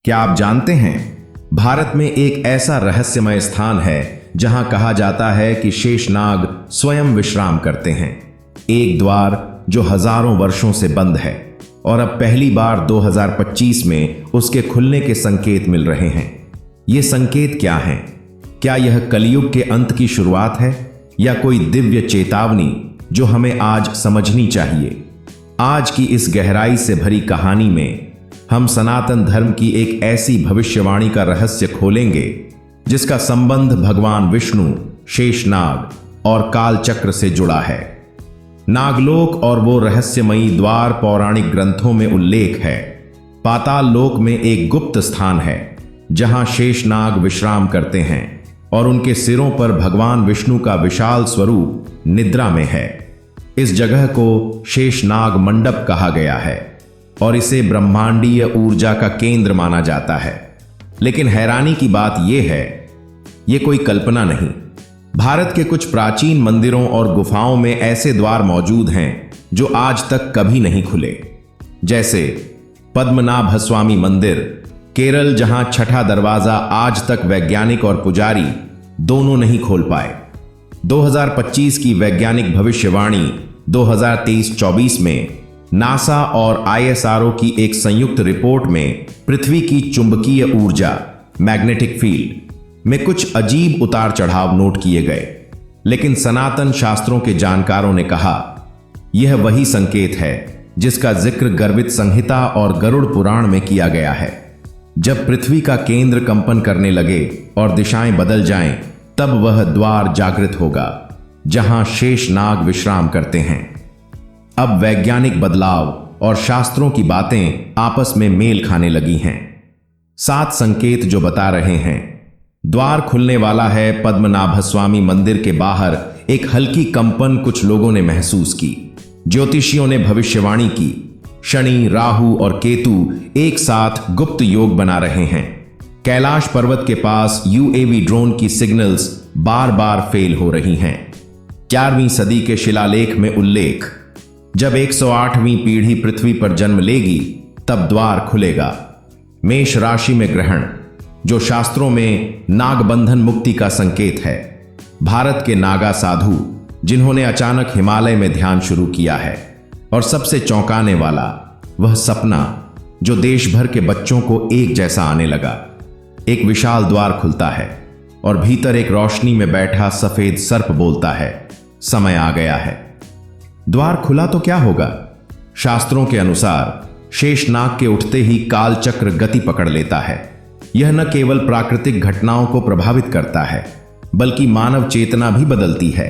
क्या आप जानते हैं, भारत में एक ऐसा रहस्यमय स्थान है जहां कहा जाता है कि शेषनाग स्वयं विश्राम करते हैं। एक द्वार जो हजारों वर्षों से बंद है और अब पहली बार 2025 में उसके खुलने के संकेत मिल रहे हैं। ये संकेत क्या हैं? क्या यह कलयुग के अंत की शुरुआत है या कोई दिव्य चेतावनी जो हमें आज समझनी चाहिए? आज की इस गहराई से भरी कहानी में हम सनातन धर्म की एक ऐसी भविष्यवाणी का रहस्य खोलेंगे जिसका संबंध भगवान विष्णु, शेषनाग और काल चक्र से जुड़ा है। नागलोक और वो रहस्यमयी द्वार पौराणिक ग्रंथों में उल्लेख है। पाताल लोक में एक गुप्त स्थान है जहां शेषनाग विश्राम करते हैं और उनके सिरों पर भगवान विष्णु का विशाल स्वरूप निद्रा में है। इस जगह को शेषनाग मंडप कहा गया है और इसे ब्रह्मांडीय ऊर्जा का केंद्र माना जाता है। लेकिन हैरानी की बात यह है, ये कोई कल्पना नहीं। भारत के कुछ प्राचीन मंदिरों और गुफाओं में ऐसे द्वार मौजूद हैं जो आज तक कभी नहीं खुले। जैसे पद्मनाभस्वामी मंदिर, केरल, जहां छठा दरवाजा आज तक वैज्ञानिक और पुजारी दोनों नहीं खोल पाए। 2025 की वैज्ञानिक भविष्यवाणी 2023-24 में नासा और ISRO की एक संयुक्त रिपोर्ट में पृथ्वी की चुंबकीय ऊर्जा, मैग्नेटिक फील्ड में कुछ अजीब उतार चढ़ाव नोट किए गए। लेकिन सनातन शास्त्रों के जानकारों ने कहा, यह वही संकेत है जिसका जिक्र गर्वित संहिता और गरुड़ पुराण में किया गया है। जब पृथ्वी का केंद्र कंपन करने लगे और दिशाएं बदल जाएं, तब वह द्वार जागृत होगा जहां शेषनाग विश्राम करते हैं। अब वैज्ञानिक बदलाव और शास्त्रों की बातें आपस में मेल खाने लगी हैं। 7 संकेत जो बता रहे हैं द्वार खुलने वाला है। पद्मनाभस्वामी मंदिर के बाहर एक हल्की कंपन कुछ लोगों ने महसूस की। ज्योतिषियों ने भविष्यवाणी की, शनि, राहु और केतु एक साथ गुप्त योग बना रहे हैं। कैलाश पर्वत के पास UAV ड्रोन की सिग्नल्स बार बार फेल हो रही हैं। 11वीं सदी के शिलालेख में उल्लेख, जब 108वीं पीढ़ी पृथ्वी पर जन्म लेगी तब द्वार खुलेगा। मेष राशि में ग्रहण, जो शास्त्रों में नागबंधन मुक्ति का संकेत है। भारत के नागा साधु जिन्होंने अचानक हिमालय में ध्यान शुरू किया है। और सबसे चौंकाने वाला वह सपना जो देश भर के बच्चों को एक जैसा आने लगा। एक विशाल द्वार खुलता है और भीतर एक रोशनी में बैठा सफेद सर्प बोलता है, समय आ गया है। द्वार खुला तो क्या होगा? शास्त्रों के अनुसार शेषनाग के उठते ही काल चक्र गति पकड़ लेता है। यह न केवल प्राकृतिक घटनाओं को प्रभावित करता है बल्कि मानव चेतना भी बदलती है।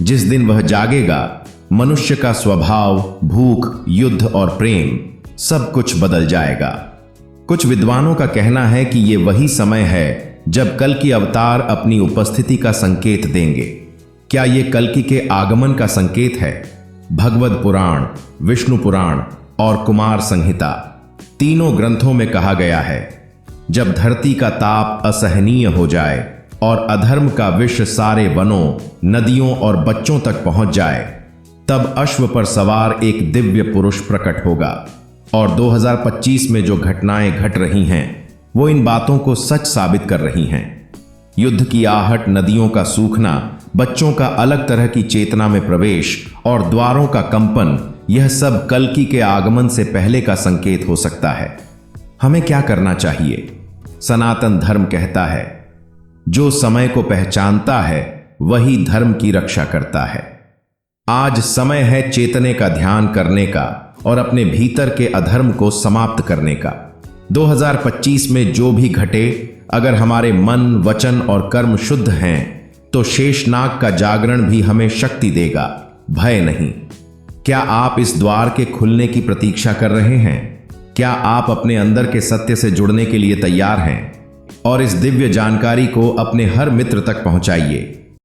जिस दिन वह जागेगा, मनुष्य का स्वभाव, भूख, युद्ध और प्रेम सब कुछ बदल जाएगा। कुछ विद्वानों का कहना है कि यह वही समय है जब कल्कि अवतार अपनी उपस्थिति का संकेत देंगे। क्या यह कल्कि के आगमन का संकेत है? भगवद पुराण, विष्णु पुराण और कुमार संहिता तीनों ग्रंथों में कहा गया है, जब धरती का ताप असहनीय हो जाए और अधर्म का विष सारे वनों, नदियों और बच्चों तक पहुंच जाए, तब अश्व पर सवार एक दिव्य पुरुष प्रकट होगा। और 2025 में जो घटनाएं घट रही हैं वो इन बातों को सच साबित कर रही हैं। युद्ध की आहट, नदियों का सूखना, बच्चों का अलग तरह की चेतना में प्रवेश और द्वारों का कंपन, यह सब कल्कि के आगमन से पहले का संकेत हो सकता है। हमें क्या करना चाहिए? सनातन धर्म कहता है, जो समय को पहचानता है वही धर्म की रक्षा करता है। आज समय है चेतने का ध्यान करने का और अपने भीतर के अधर्म को समाप्त करने का। 2025 में जो भी घटे, अगर हमारे मन, वचन और कर्म शुद्ध हैं तो शेषनाग का जागरण भी हमें शक्ति देगा, भय नहीं। क्या आप इस द्वार के खुलने की प्रतीक्षा कर रहे हैं? क्या आप अपने अंदर के सत्य से जुड़ने के लिए तैयार हैं? और इस दिव्य जानकारी को अपने हर मित्र तक पहुंचाइए।